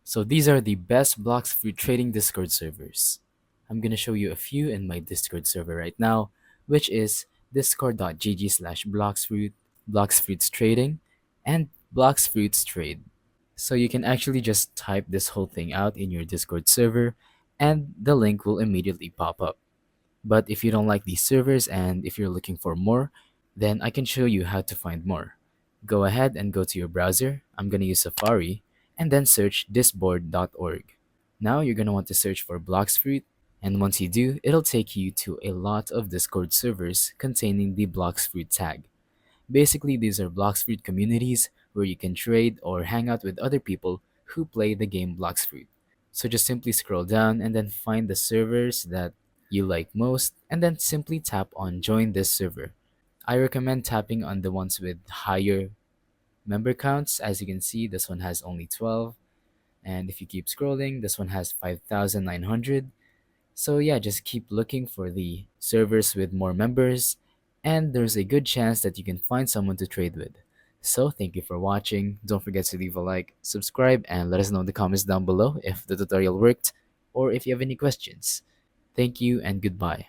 So these are the best Blox Fruit trading Discord servers. I'm gonna show you a few in my Discord server right now, which is discord.gg/bloxfruit, bloxfruits trading, and bloxfruits trade. So you can actually just type this whole thing out in your Discord server, and the link will immediately pop up. But if you don't like these servers and if you're looking for more, then I can show you how to find more. Go ahead and go to your browser. I'm going to use Safari and then search thisboard.org. Now you're going to want to search for Bloxfruit, and once you do, it'll take you to a lot of Discord servers containing the Bloxfruit tag. Basically, these are Bloxfruit communities where you can trade or hang out with other people who play the game Bloxfruit. So just simply scroll down and then find the servers that you like most, and then simply tap on join this server. I recommend tapping on the ones with higher member counts. As you can see, this one has only 12, and if you keep scrolling, this one has 5,900. So yeah, just keep looking for the servers with more members, and there's a good chance that you can find someone to trade with. So thank you for watching. Don't forget to leave a like, subscribe, and let us know in the comments down below if the tutorial worked or if you have any questions. Thank you and goodbye.